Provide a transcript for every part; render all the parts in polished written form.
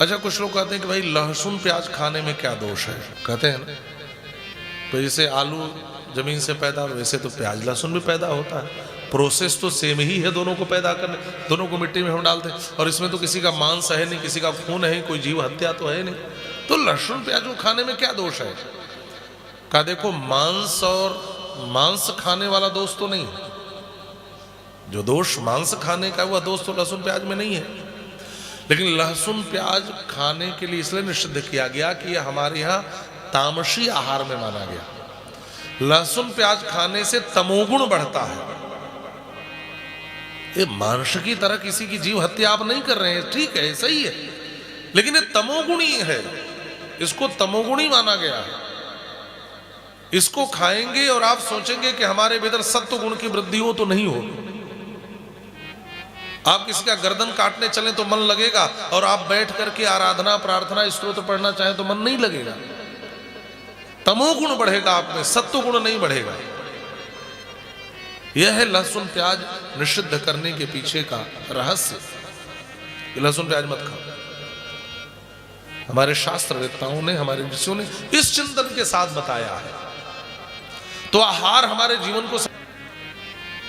अच्छा, कुछ लोग कहते हैं कि भाई लहसुन प्याज खाने में क्या दोष है, कहते हैं ना। तो जैसे आलू जमीन से पैदा वैसे तो प्याज लहसुन भी पैदा होता है, प्रोसेस तो सेम ही है दोनों को पैदा करने, दोनों को मिट्टी में हम डालते हैं, और इसमें तो किसी का मांस है नहीं, किसी का खून है, कोई जीव हत्या तो है नहीं, तो लहसुन प्याज को खाने में क्या दोष है। कहा देखो, मांस खाने वाला दोष तो नहीं है, जो दोष मांस खाने का वह दोष तो लहसुन प्याज में नहीं है, लेकिन लहसुन प्याज खाने के लिए इसलिए निषिद्ध किया गया कि यह हमारे यहाँ तामसी आहार में माना गया। लहसुन प्याज खाने से तमोगुण बढ़ता है। ये मांस की तरह किसी की जीव हत्या आप नहीं कर रहे हैं, ठीक है, सही है, लेकिन ये तमोगुणी है, इसको तमोगुणी माना गया है। इसको खाएंगे और आप सोचेंगे कि हमारे भीतर सत्व गुण की वृद्धि हो, तो नहीं हो। आप किसी का गर्दन काटने चले तो मन लगेगा, और आप बैठ करके आराधना प्रार्थना स्तोत्र पढ़ना चाहें तो मन नहीं लगेगा। तमोगुण बढ़ेगा आप में, सत्व गुण नहीं बढ़ेगा। यह है लहसुन प्याज निषिद्ध करने के पीछे का रहस्य। लहसुन प्याज मत खाओ। हमारे शास्त्र वेत्ताओं ने, हमारे ऋषियों ने इस चिंतन के साथ बताया है। तो आहार हमारे जीवन को,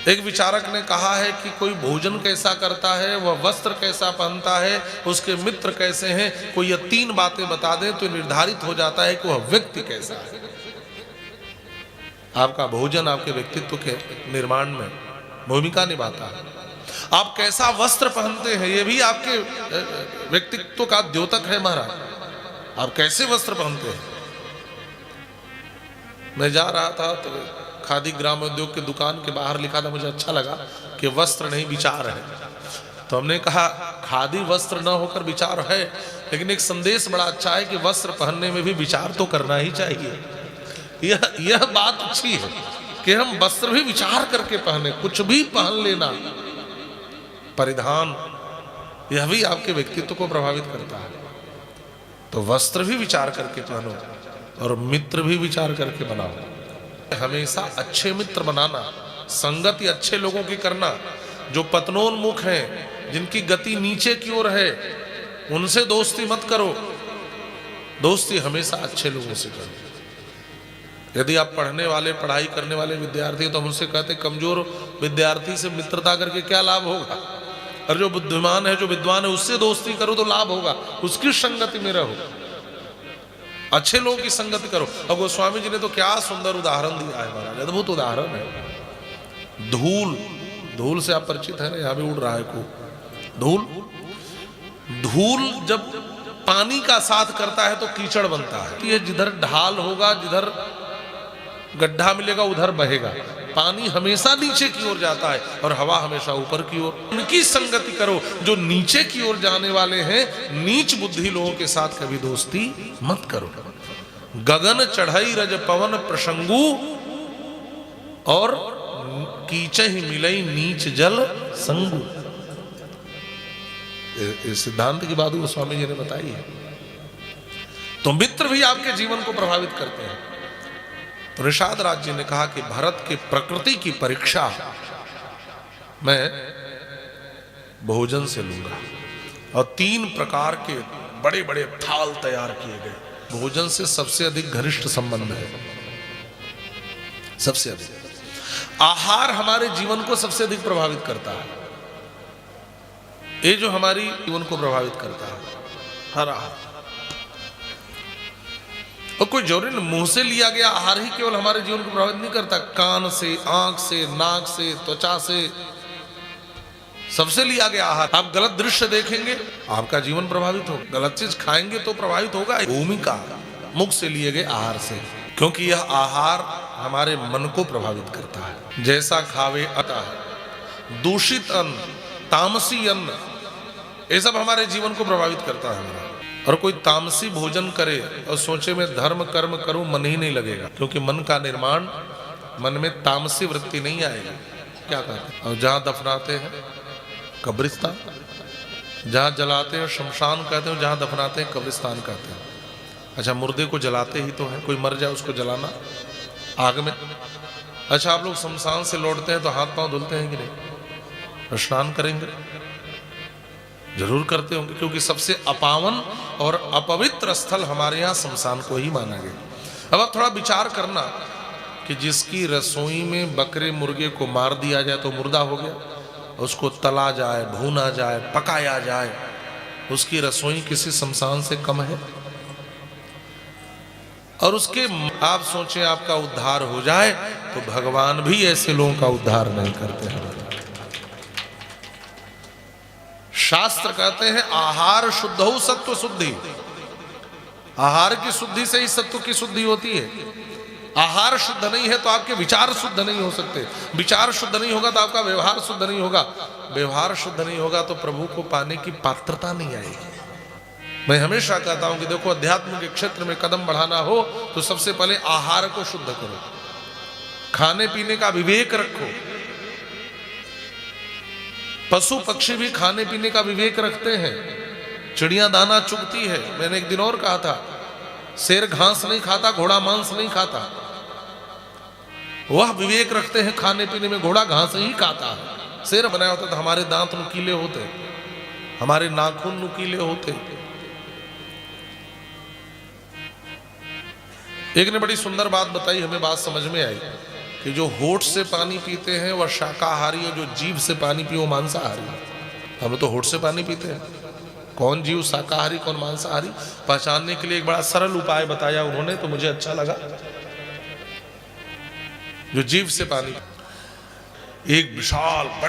एक विचारक ने कहा है कि कोई भोजन कैसा करता है, वह वस्त्र कैसा पहनता है, उसके मित्र कैसे हैं, कोई ये 3 बातें बता दे तो निर्धारित हो जाता है कि वह व्यक्ति कैसा है। आपका भोजन आपके व्यक्तित्व के निर्माण में भूमिका निभाता है। आप कैसा वस्त्र पहनते हैं, यह भी आपके व्यक्तित्व का द्योतक है महाराज। आप कैसे वस्त्र पहनते हैं। मैं जा रहा था तो खादी ग्राम उद्योग की दुकान के बाहर लिखा था, मुझे अच्छा लगा कि वस्त्र नहीं विचार है। तो हमने कहा खादी वस्त्र न होकर विचार है, लेकिन एक संदेश बड़ा अच्छा है कि वस्त्र पहनने में भी विचार तो करना ही चाहिए। यह बात अच्छी है कि हम वस्त्र भी विचार करके पहने। कुछ भी पहन लेना, परिधान, यह भी आपके व्यक्तित्व को प्रभावित करता है। तो वस्त्र भी विचार करके पहनो और मित्र भी विचार करके बनाओ। हमेशा अच्छे मित्र बनाना, संगति अच्छे लोगों की करना। जो पतनोन्मुख हैं, जिनकी गति नीचे की ओर है, उनसे दोस्ती मत करो। दोस्ती हमेशा अच्छे लोगों से करो। यदि आप पढ़ने वाले, पढ़ाई करने वाले विद्यार्थी, तो हम उनसे कहते कमजोर विद्यार्थी से मित्रता करके क्या लाभ होगा, और जो बुद्धिमान है, जो विद्वान है, उससे दोस्ती करो तो लाभ होगा। उसकी संगति में रहो, अच्छे लोगों की संगति करो। और गोस्वामी जी ने तो क्या सुंदर उदाहरण दिया है महाराज, अद्भुत उदाहरण है। धूल से आप परिचित है ना, यहां भी उड़ रहा है को धूल जब पानी का साथ करता है तो कीचड़ बनता है। ये जिधर ढाल होगा, जिधर गड्ढा मिलेगा, उधर बहेगा। पानी हमेशा नीचे की ओर जाता है और हवा हमेशा ऊपर की ओर। उनकी संगति करो जो नीचे की ओर जाने वाले हैं। नीच बुद्धि लोगों के साथ कभी दोस्ती मत करो। गगन चढ़ई रज पवन प्रसंगु, और कीचहि मिलई नीच जल संगु। इस सिद्धांत की बात गोस्वामी जी ने बताई है। तो मित्र भी आपके जीवन को प्रभावित करते हैं। तो निषाद राज जी ने कहा कि भरत के प्रकृति की परीक्षा मैं भोजन से लूंगा, और 3 प्रकार के बड़े बड़े थाल तैयार किए गए। भोजन से सबसे अधिक घनिष्ठ संबंध है, सबसे अधिक। आहार हमारे जीवन को सबसे अधिक प्रभावित करता है। ये जो हमारी जीवन को प्रभावित करता है, हर आहार। और कोई जरूरी नहीं मुंह से लिया गया आहार ही केवल हमारे जीवन को प्रभावित नहीं करता। कान से, आंख से, नाक से, त्वचा से, सबसे लिया गया आहार। आप गलत दृश्य देखेंगे, आपका जीवन प्रभावित होगा। गलत चीज खाएंगे तो प्रभावित होगा। भूमिका मुख से लिए गए आहार से, क्योंकि यह आहार हमारे मन को प्रभावित करता है। जैसा खावे अता है। दूषित अन्न, तामसी अन्न, ये सब हमारे जीवन को प्रभावित करता है हमारा। और कोई तामसी भोजन करे और सोचे मैं धर्म कर्म करूं, मन ही नहीं लगेगा, क्योंकि मन का निर्माण, मन में तामसी वृत्ति नहीं आएगी। क्या कहते हैं, और जहां दफनाते हैं कब्रिस्तान, जहां जलाते हैं शमशान कहते हैं, जहां दफनाते हैं कब्रिस्तान कहते हैं। अच्छा, मुर्दे को जलाते ही तो है, कोई मर जाए उसको जलाना आग में। अच्छा, आप लोग शमशान से लौटते हैं तो हाथ पांव धुलते हैं कि नहीं, स्नान करेंगे, जरूर करते होंगे, क्योंकि सबसे अपावन और अपवित्र स्थल हमारे यहाँ शमशान को ही माना गया। अब आप थोड़ा विचार करना कि जिसकी रसोई में बकरे मुर्गे को मार दिया जाए तो मुर्दा हो गया, उसको तला जाए, भूना जाए, पकाया जाए, उसकी रसोई किसी शमशान से कम है? और उसके आप सोचें आपका उद्धार हो जाए तो भगवान भी ऐसे लोगों का उद्धार नहीं करते हैं। शास्त्र कहते हैं आहार शुद्ध हो सत्व शुद्धि, आहार की शुद्धि से ही सत्व की शुद्धि होती है। आहार शुद्ध नहीं है तो आपके विचार शुद्ध नहीं हो सकते, विचार शुद्ध नहीं होगा तो आपका व्यवहार शुद्ध नहीं होगा, व्यवहार शुद्ध नहीं होगा तो प्रभु को पाने की पात्रता नहीं आएगी। मैं हमेशा कहता हूं कि देखो अध्यात्म के क्षेत्र में कदम बढ़ाना हो तो सबसे पहले आहार को शुद्ध करो, खाने पीने का विवेक रखो। पशु पक्षी भी खाने पीने का विवेक रखते हैं, चिड़िया दाना चुगती है। मैंने एक दिन और कहा था, शेर घास नहीं खाता, घोड़ा मांस नहीं खाता, वह विवेक रखते हैं खाने पीने में। घोड़ा घास ही खाता है, शेर बनाया होता तो हमारे दांत नुकीले होते, हमारे नाखून नुकीले होते। एक ने बड़ी सुंदर बात बताई, हमें बात समझ में आई कि जो होठ से पानी पीते हैं वह शाकाहारी है, जो जीभ से पानी पिए वो मांसाहारी है। हम लोग तो होठ से पानी पीते हैं, कौन जीव शाकाहारी कौन मांसाहारी पहचानने के लिए एक बड़ा सरल उपाय बताया उन्होंने, तो मुझे अच्छा लगा। जो जीभ से पानी, एक विशाल बड़ी